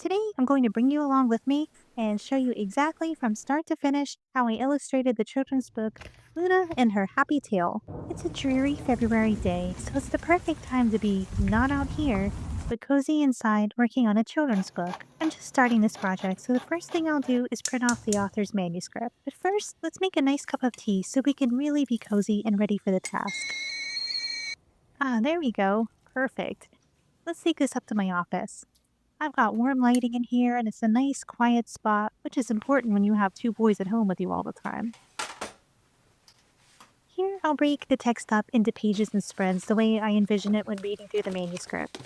Today, I'm going to bring you along with me and show you exactly from start to finish how I illustrated the children's book Luna and Her Happy Tail. It's a dreary February day, so it's the perfect time to be not out here, but cozy inside working on a children's book. I'm just starting this project, so the first thing I'll do is print off the author's manuscript. But first, let's make a nice cup of tea so we can really be cozy and ready for the task. Ah, there we go. Perfect. Let's take this up to my office. I've got warm lighting in here, and it's a nice, quiet spot, which is important when you have two boys at home with you all the time. Here, I'll break the text up into pages and spreads the way I envision it when reading through the manuscript.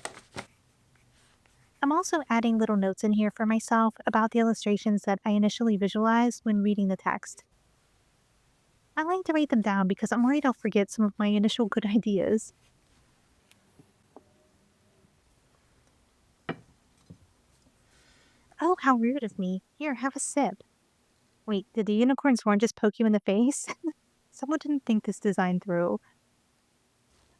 I'm also adding little notes in here for myself about the illustrations that I initially visualized when reading the text. I like to write them down because I'm worried I'll forget some of my initial good ideas. Oh, how rude of me. Here, have a sip. Wait, did the unicorn's horn just poke you in the face? Someone didn't think this design through.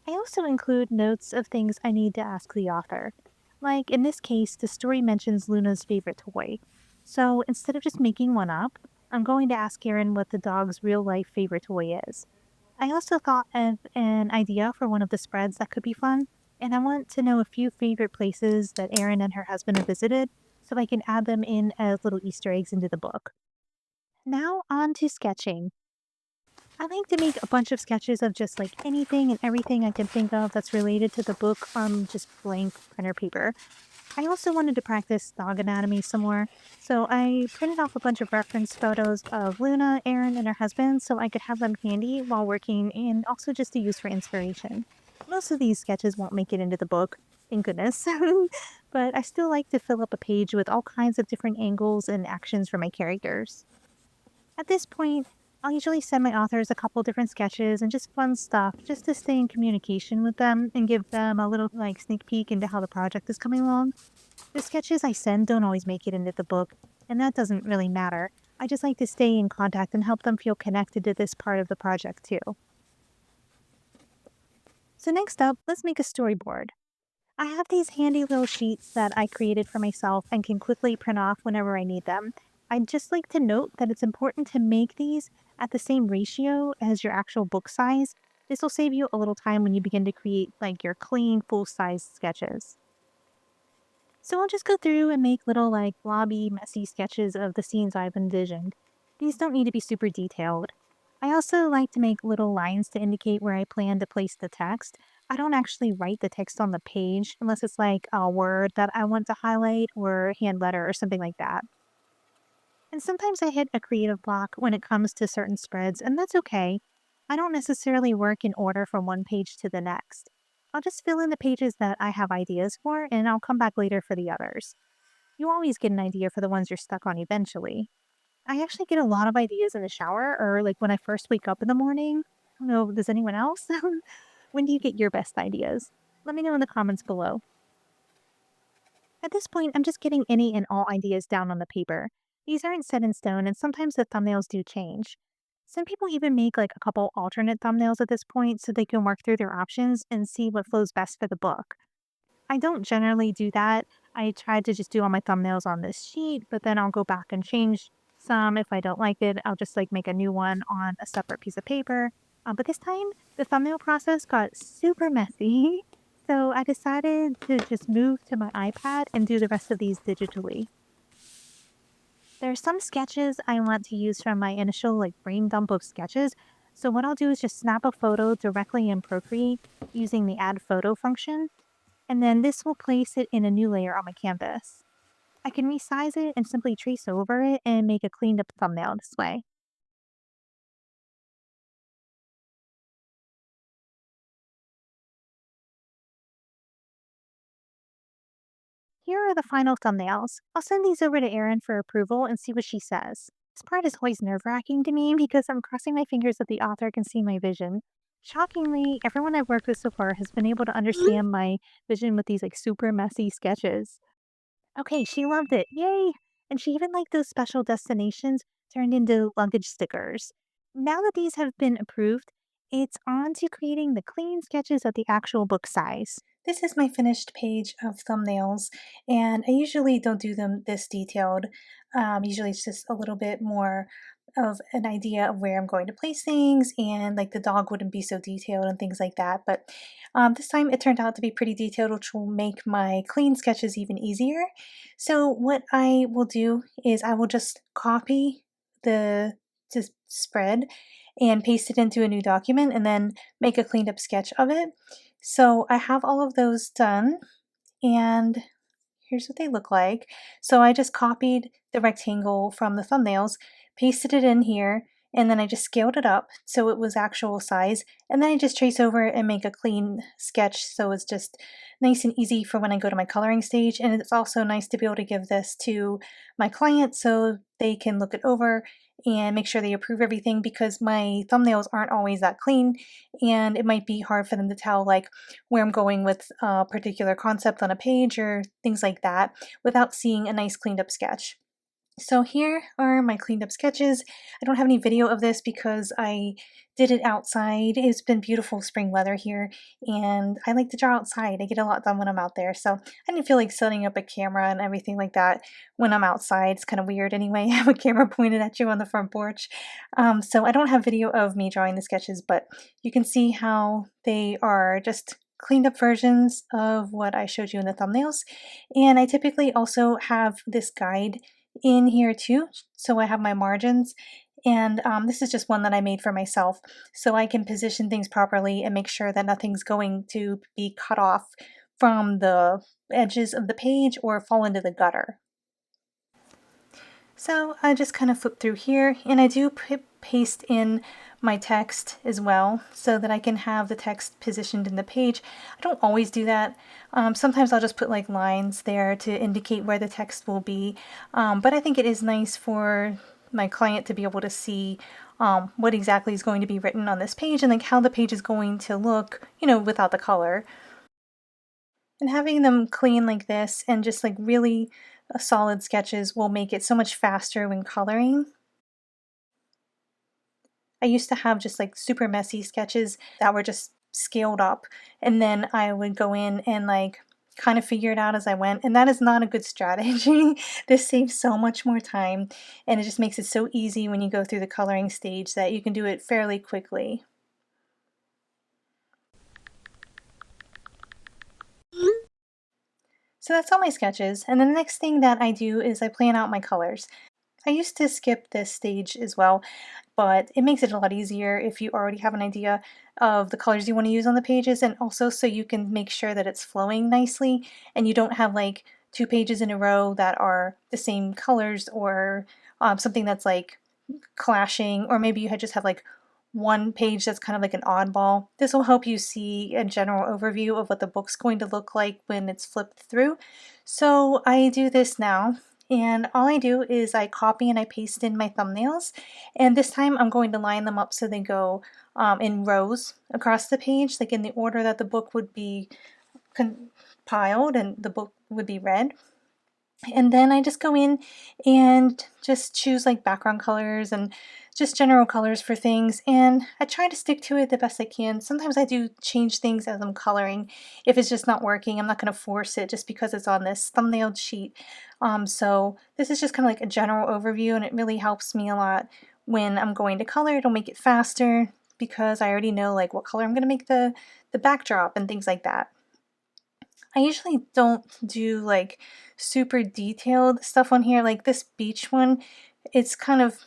I also include notes of things I need to ask the author. Like, in this case, the story mentions Luna's favorite toy. So instead of just making one up, I'm going to ask Erin what the dog's real life favorite toy is. I also thought of an idea for one of the spreads that could be fun, and I want to know a few favorite places that Erin and her husband have visited so I can add them in as little Easter eggs into the book. Now, on to sketching. I like to make a bunch of sketches of just like anything and everything I can think of that's related to the book on just blank printer paper. I also wanted to practice dog anatomy some more, so I printed off a bunch of reference photos of Luna, Erin, and her husband so I could have them handy while working and also just to use for inspiration. Most of these sketches won't make it into the book, thank goodness, but I still like to fill up a page with all kinds of different angles and actions for my characters. At this point, I'll usually send my authors a couple different sketches and just fun stuff just to stay in communication with them and give them a little like sneak peek into how the project is coming along. The sketches I send don't always make it into the book, and that doesn't really matter. I just like to stay in contact and help them feel connected to this part of the project too. So next up, let's make a storyboard. I have these handy little sheets that I created for myself and can quickly print off whenever I need them. I'd just like to note that it's important to make these at the same ratio as your actual book size. This will save you a little time when you begin to create like your clean, full-size sketches. So I'll just go through and make little like blobby, messy sketches of the scenes I've envisioned. These don't need to be super detailed. I also like to make little lines to indicate where I plan to place the text. I don't actually write the text on the page unless it's like a word that I want to highlight or a hand letter or something like that. And sometimes I hit a creative block when it comes to certain spreads, and that's okay. I don't necessarily work in order from one page to the next. I'll just fill in the pages that I have ideas for, and I'll come back later for the others. You always get an idea for the ones you're stuck on eventually. I actually get a lot of ideas in the shower or like when I first wake up in the morning. I don't know, does anyone else? When do you get your best ideas? Let me know in the comments below. At this point, I'm just getting any and all ideas down on the paper. These aren't set in stone, and sometimes the thumbnails do change. Some people even make like a couple alternate thumbnails at this point so they can work through their options and see what flows best for the book. I don't generally do that. I try to just do all my thumbnails on this sheet, but then I'll go back and change some. If I don't like it, I'll just like make a new one on a separate piece of paper. But this time, the thumbnail process got super messy. So I decided to just move to my iPad and do the rest of these digitally. There are some sketches I want to use from my initial like brain dump of sketches. So what I'll do is just snap a photo directly in Procreate using the add photo function, and then this will place it in a new layer on my canvas. I can resize it and simply trace over it and make a cleaned up thumbnail this way. Here are the final thumbnails. I'll send these over to Erin for approval and see what she says. This part is always nerve-wracking to me because I'm crossing my fingers that the author can see my vision. Shockingly, everyone I've worked with so far has been able to understand my vision with these like super messy sketches. Okay, she loved it. Yay! And she even liked those special destinations turned into luggage stickers. Now that these have been approved, It's on to creating the clean sketches of the actual book size. This is my finished page of thumbnails, and I usually don't do them this detailed. Usually it's just a little bit more of an idea of where I'm going to place things, and like the dog wouldn't be so detailed and things like that. But this time it turned out to be pretty detailed, which will make my clean sketches even easier. So what I will do is I will just copy the just spread and paste it into a new document and then make a cleaned up sketch of it. So I have all of those done, and here's what they look like. So I just copied the rectangle from the thumbnails, pasted it in here, and then I just scaled it up so it was actual size. And then I just trace over it and make a clean sketch so it's just nice and easy for when I go to my coloring stage. And it's also nice to be able to give this to my client so they can look it over and make sure they approve everything, because my thumbnails aren't always that clean and it might be hard for them to tell like where I'm going with a particular concept on a page or things like that without seeing a nice cleaned up sketch. So here are my cleaned up sketches. I don't have any video of this because I did it outside. It's been beautiful spring weather here, and I like to draw outside. I get a lot done when I'm out there, so I didn't feel like setting up a camera and everything like that when I'm outside. It's kind of weird anyway. I have a camera pointed at you on the front porch. So I don't have video of me drawing the sketches, but you can see how they are just cleaned up versions of what I showed you in the thumbnails. And I typically also have this guide in here too. So I have my margins, and this is just one that I made for myself so I can position things properly and make sure that nothing's going to be cut off from the edges of the page or fall into the gutter. So I just kind of flip through here, and I do paste in my text as well so that I can have the text positioned in the page. I don't always do that. Sometimes I'll just put like lines there to indicate where the text will be, but I think it is nice for my client to be able to see what exactly is going to be written on this page and like how the page is going to look, you know, without the color. And having them clean like this and just like really solid sketches will make it so much faster when coloring. I used to have just like super messy sketches that were just scaled up, and then I would go in and like kind of figure it out as I went, and that is not a good strategy. This saves so much more time, and it just makes it so easy when you go through the coloring stage that you can do it fairly quickly. So that's all my sketches, and then the next thing that I do is I plan out my colors. I used to skip this stage as well, but it makes it a lot easier if you already have an idea of the colors you want to use on the pages, and also so you can make sure that it's flowing nicely and you don't have like two pages in a row that are the same colors, or something that's like clashing, or maybe you just have like one page that's kind of like an oddball. This will help you see a general overview of what the book's going to look like when it's flipped through. So I do this now, and all I do is I copy and I paste in my thumbnails, and this time I'm going to line them up so they go in rows across the page, like in the order that the book would be compiled and the book would be read. And then I just go in and just choose like background colors and just general colors for things, and I try to stick to it the best I can. Sometimes I do change things as I'm coloring. If it's just not working, I'm not going to force it just because it's on this thumbnailed sheet. So this is just kind of like a general overview, and it really helps me a lot when I'm going to color. It'll make it faster because I already know like what color I'm going to make the backdrop and things like that. I usually don't do like super detailed stuff on here. Like this beach one, it's kind of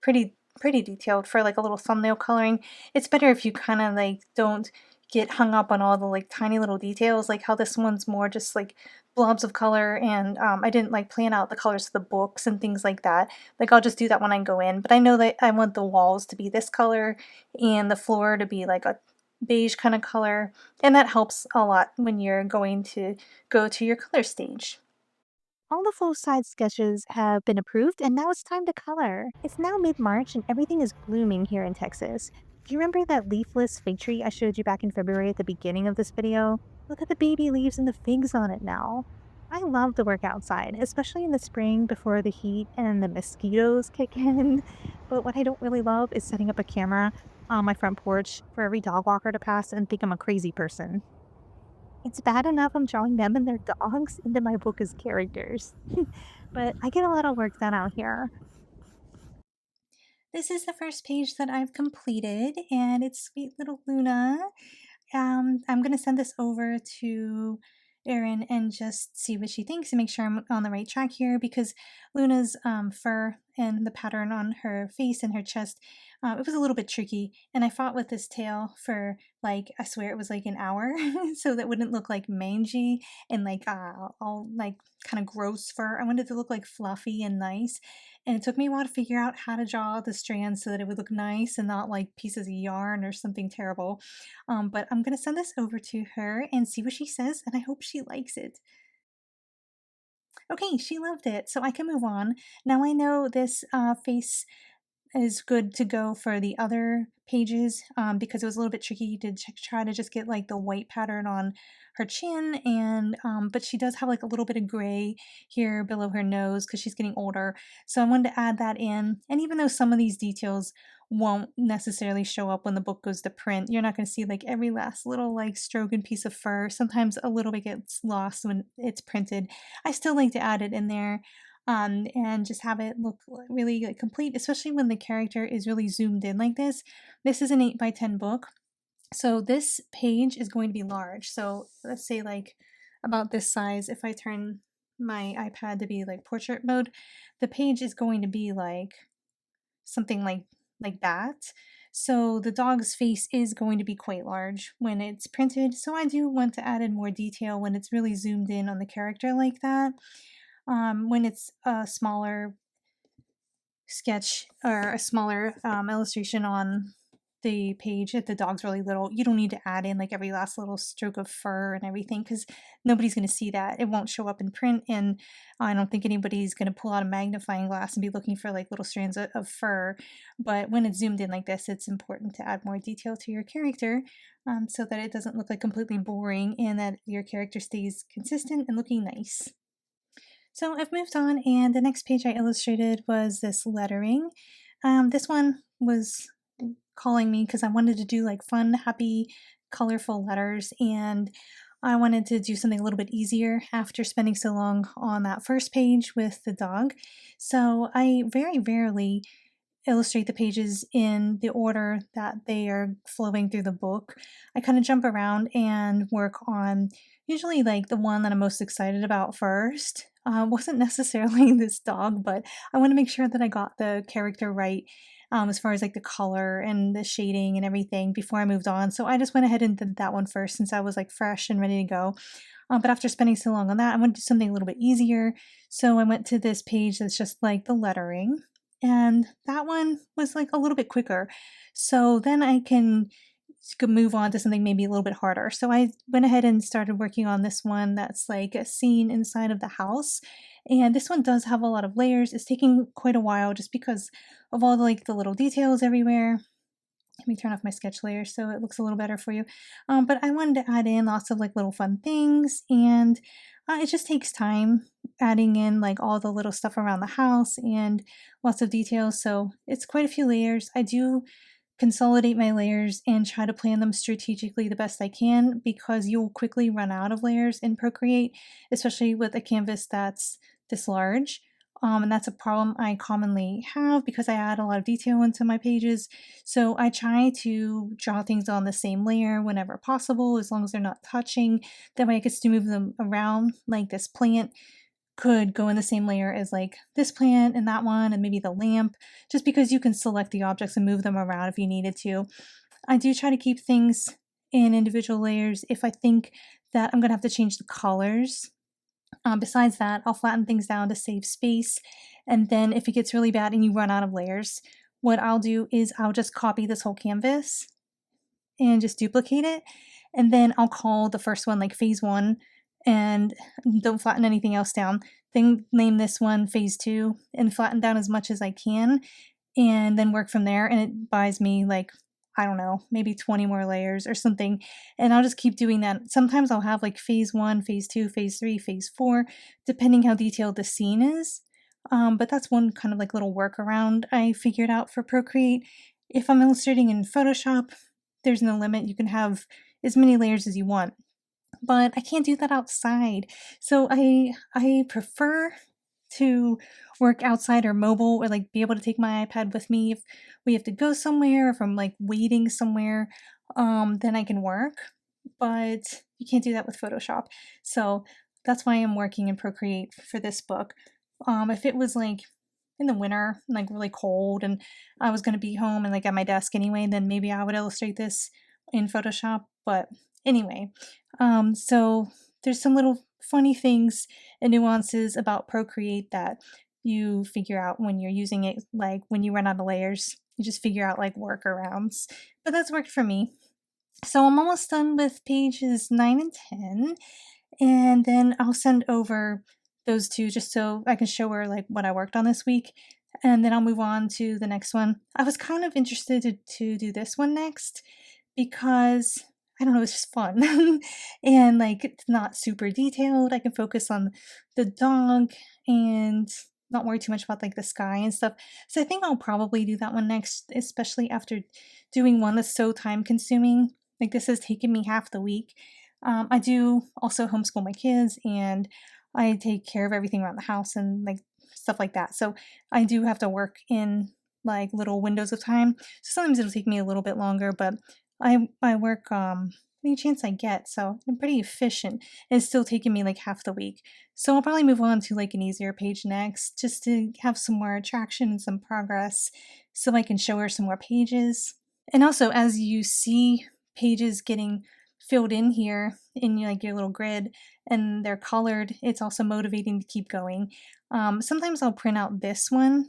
pretty detailed for like a little thumbnail coloring. It's better if you kind of like don't get hung up on all the like tiny little details, like how this one's more just like blobs of color, and I didn't like plan out the colors of the books and things like that. Like I'll just do that when I go in, but I know that I want the walls to be this color and the floor to be like a beige kind of color, and that helps a lot when you're going to go to your color stage. All the full-size sketches have been approved, and now it's time to color. It's now mid-March, and everything is blooming here in Texas. Do you remember that leafless fig tree I showed you back in February at the beginning of this video? Look at the baby leaves and the figs on it now. I love to work outside, especially in the spring before the heat and the mosquitoes kick in. But what I don't really love is setting up a camera on my front porch for every dog walker to pass and think I'm a crazy person. It's bad enough I'm drawing them and their dogs into my book as characters. But I get a lot of work done out here. This is the first page that I've completed, and it's sweet little Luna. I'm gonna send this over to Erin and just see what she thinks and make sure I'm on the right track here because Luna's fur and the pattern on her face and her chest, it was a little bit tricky. And I fought with this tail for like, I swear it was like an hour so that wouldn't look like mangy and like all like kind of gross fur. I wanted it to look like fluffy and nice. And it took me a while to figure out how to draw the strands so that it would look nice and not like pieces of yarn or something terrible. But I'm going to send this over to her and see what she says, and I hope she likes it. Okay, she loved it, so I can move on. Now I know this face is good to go for the other pages because it was a little bit tricky to try to just get like the white pattern on her chin and but she does have like a little bit of gray here below her nose because she's getting older, so I wanted to add that in. And even though some of these details won't necessarily show up when the book goes to print, you're not going to see like every last little like stroke and piece of fur. Sometimes a little bit gets lost when it's printed. I still like to add it in there and just have it look really like complete, especially when the character is really zoomed in like this. This is an 8 by 10 book, so this page is going to be large. So let's say like about this size. If I turn my iPad to be like portrait mode, the page is going to be like something like that. So the dog's face is going to be quite large when it's printed. So I do want to add in more detail when it's really zoomed in on the character like that. When it's a smaller sketch or a smaller illustration on the page, if the dog's really little, you don't need to add in like every last little stroke of fur and everything because nobody's going to see that. It won't show up in print, and I don't think anybody's going to pull out a magnifying glass and be looking for like little strands of fur. But when it's zoomed in like this, it's important to add more detail to your character so that it doesn't look like completely boring and that your character stays consistent and looking nice. So I've moved on, and the next page I illustrated was this lettering. This one was calling me because I wanted to do like fun, happy, colorful letters, and I wanted to do something a little bit easier after spending so long on that first page with the dog. So I very rarely illustrate the pages in the order that they are flowing through the book. I kind of jump around and work on usually like the one that I'm most excited about first. Wasn't necessarily this dog, but I want to make sure that I got the character right as far as like the color and the shading and everything before I moved on. So I just went ahead and did that one first since I was like fresh and ready to go. But after spending so long on that, I wanted to do something a little bit easier. So I went to this page that's just like the lettering, and that one was like a little bit quicker. So then I can move on to something maybe a little bit harder. So I went ahead and started working on this one that's like a scene inside of the house. And this one does have a lot of layers. It's taking quite a while just because of all the like the little details everywhere. Let me turn off my sketch layer so it looks a little better for you. But I wanted to add in lots of like little fun things, and it just takes time adding in like all the little stuff around the house and lots of details. So it's quite a few layers. I do consolidate my layers and try to plan them strategically the best I can because you'll quickly run out of layers in Procreate, especially with a canvas that's this large. And that's a problem I commonly have because I add a lot of detail into my pages. So I try to draw things on the same layer whenever possible, as long as they're not touching. That way I get to move them around, like this plant could go in the same layer as like this plant and that one and maybe the lamp, just because you can select the objects and move them around if you needed to. I do try to keep things in individual layers if I think that I'm going to have to change the colors. Besides that, I'll flatten things down to save space. And then if it gets really bad and you run out of layers, what I'll do is I'll just copy this whole canvas and just duplicate it. And then I'll call the first one like phase one and don't flatten anything else down. Then name this one phase two and flatten down as much as I can and then work from there. And it buys me like, I don't know, maybe 20 more layers or something. And I'll just keep doing that. Sometimes I'll have like phase one, phase two, phase three, phase four, depending how detailed the scene is. But that's one kind of like little workaround I figured out for Procreate. If I'm illustrating in Photoshop, there's no limit. You can have as many layers as you want, but I can't do that outside. So I prefer to work outside or mobile, or like be able to take my iPad with me if we have to go somewhere, if I'm like waiting somewhere, then I can work. But you can't do that with Photoshop. So that's why I'm working in Procreate for this book. If it was like in the winter, like really cold, and I was going to be home and like at my desk anyway, then maybe I would illustrate this in Photoshop. But anyway, so there's some little funny things and nuances about Procreate that you figure out when you're using it, like when you run out of layers, you just figure out like workarounds. But that's worked for me. So I'm almost done with pages 9 and 10, and then I'll send over those 2 just so I can show her, like, what I worked on this week, and then I'll move on to the next one. I was kind of interested to do this one next because, I don't know, it's just fun, and, like, it's not super detailed. I can focus on the dog and not worry too much about, like, the sky and stuff. So I think I'll probably do that one next, especially after doing one that's so time consuming. Like, this has taken me half the week. I do also homeschool my kids, and I take care of everything around the house and like stuff like that. So I do have to work in like little windows of time. So sometimes it'll take me a little bit longer, but I work any chance I get. So I'm pretty efficient. And it's still taking me like half the week. So I'll probably move on to like an easier page next just to have some more traction and some progress so I can show her some more pages. And also, as you see pages getting filled in here in like your little grid and they're colored, it's also motivating to keep going. Sometimes I'll print out this one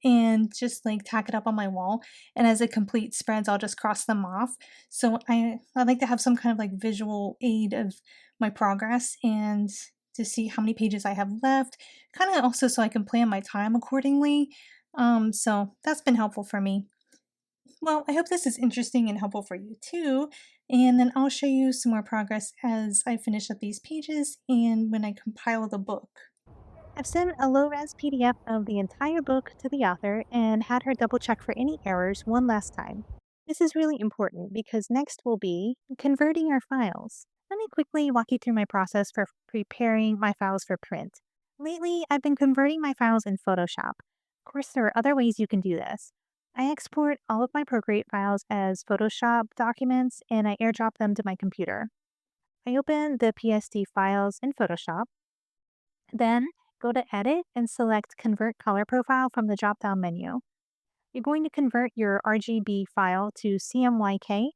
and just like tack it up on my wall, and as it complete spreads I'll just cross them off. So I like to have some kind of like visual aid of my progress and to see how many pages I have left, kind of also so I can plan my time accordingly. So that's been helpful for me. Well, I hope this is interesting and helpful for you too. And then I'll show you some more progress as I finish up these pages and when I compile the book. I've sent a low res PDF of the entire book to the author and had her double check for any errors one last time. This is really important because next will be converting our files. Let me quickly walk you through my process for preparing my files for print. Lately, I've been converting my files in Photoshop. Of course, there are other ways you can do this. I export all of my Procreate files as Photoshop documents and I airdrop them to my computer. I open the PSD files in Photoshop, then go to Edit and select Convert Color Profile from the drop-down menu. You're going to convert your RGB file to CMYK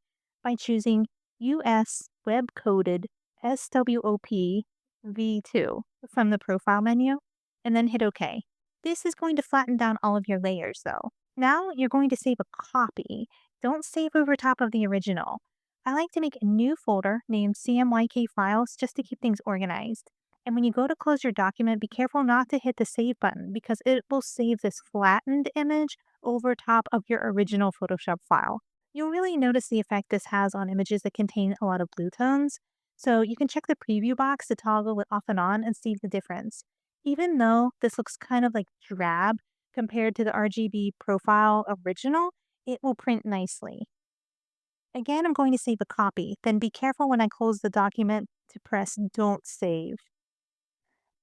by choosing US Web Coded SWOP V2 from the Profile menu, and then hit OK. This is going to flatten down all of your layers, though. Now you're going to save a copy. Don't save over top of the original. I like to make a new folder named CMYK Files just to keep things organized. And when you go to close your document, be careful not to hit the save button because it will save this flattened image over top of your original Photoshop file. You'll really notice the effect this has on images that contain a lot of blue tones. So you can check the preview box to toggle it off and on and see the difference. Even though this looks kind of like drab compared to the RGB profile original, it will print nicely. Again, I'm going to save a copy, then be careful when I close the document to press Don't Save.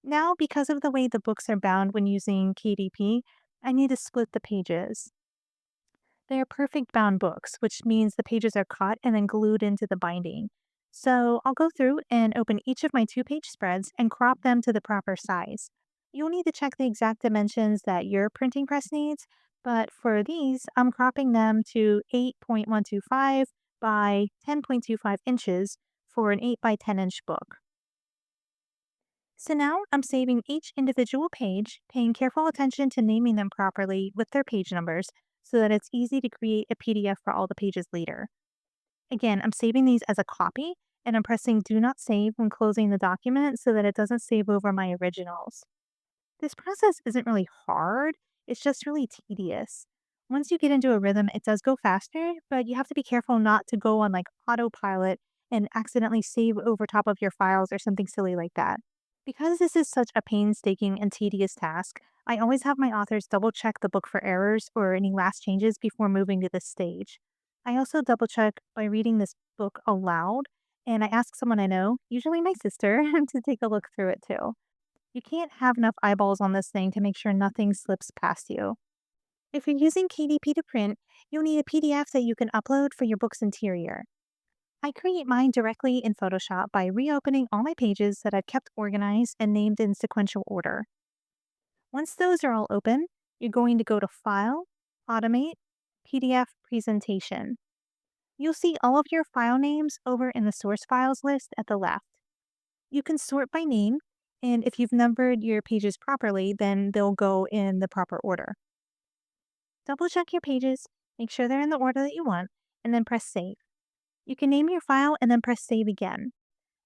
Now, because of the way the books are bound when using KDP, I need to split the pages. They are perfect bound books, which means the pages are cut and then glued into the binding. So I'll go through and open each of my 2-page spreads and crop them to the proper size. You'll need to check the exact dimensions that your printing press needs, but for these, I'm cropping them to 8.125 by 10.25 inches for an 8 by 10 inch book. So now I'm saving each individual page, paying careful attention to naming them properly with their page numbers so that it's easy to create a PDF for all the pages later. Again, I'm saving these as a copy and I'm pressing Do Not Save when closing the document so that it doesn't save over my originals. This process isn't really hard, it's just really tedious. Once you get into a rhythm, it does go faster, but you have to be careful not to go on like autopilot and accidentally save over top of your files or something silly like that. Because this is such a painstaking and tedious task, I always have my authors double check the book for errors or any last changes before moving to this stage. I also double check by reading this book aloud, and I ask someone I know, usually my sister, to take a look through it too. You can't have enough eyeballs on this thing to make sure nothing slips past you. If you're using KDP to print, you'll need a PDF that you can upload for your book's interior. I create mine directly in Photoshop by reopening all my pages that I've kept organized and named in sequential order. Once those are all open, you're going to go to File, Automate, PDF Presentation. You'll see all of your file names over in the source files list at the left. You can sort by name, and if you've numbered your pages properly, then they'll go in the proper order. Double check your pages, make sure they're in the order that you want, and then press Save. You can name your file and then press Save again.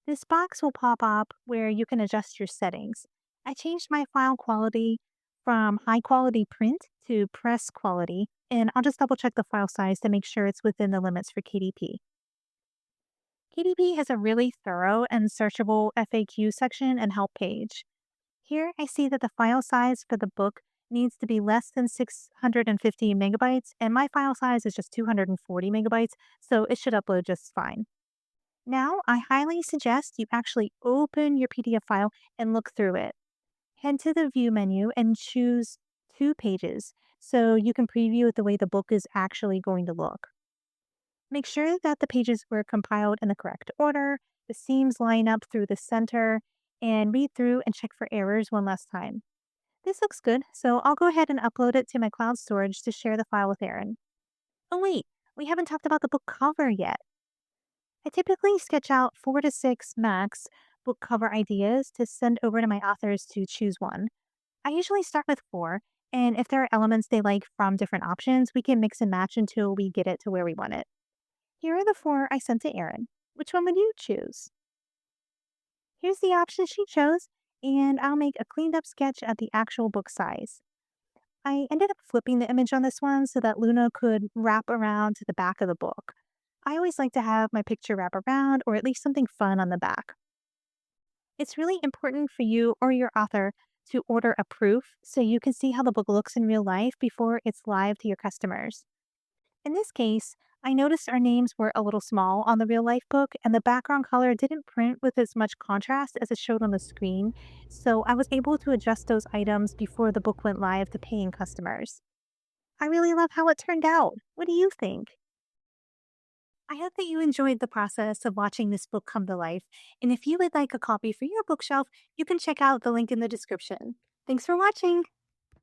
This box will pop up where you can adjust your settings. I changed my file quality from high quality print to press quality, and I'll just double check the file size to make sure it's within the limits for KDP. KDP has a really thorough and searchable FAQ section and help page. Here I see that the file size for the book needs to be less than 650 megabytes, and my file size is just 240 megabytes, so it should upload just fine. Now, I highly suggest you actually open your PDF file and look through it. Head to the View menu and choose two pages so you can preview it the way the book is actually going to look. Make sure that the pages were compiled in the correct order, the seams line up through the center, and read through and check for errors one last time. This looks good, so I'll go ahead and upload it to my cloud storage to share the file with Erin. Oh, wait, we haven't talked about the book cover yet. I typically sketch out 4 to 6 max book cover ideas to send over to my authors to choose one. I usually start with 4, and if there are elements they like from different options, we can mix and match until we get it to where we want it. Here are the 4 I sent to Erin. Which one would you choose? Here's the option she chose, and I'll make a cleaned up sketch at the actual book size. I ended up flipping the image on this one so that Luna could wrap around to the back of the book. I always like to have my picture wrap around or at least something fun on the back. It's really important for you or your author to order a proof so you can see how the book looks in real life before it's live to your customers. In this case, I noticed our names were a little small on the real life book, and the background color didn't print with as much contrast as it showed on the screen, so I was able to adjust those items before the book went live to paying customers. I really love how it turned out. What do you think? I hope that you enjoyed the process of watching this book come to life, and if you would like a copy for your bookshelf, you can check out the link in the description. Thanks for watching!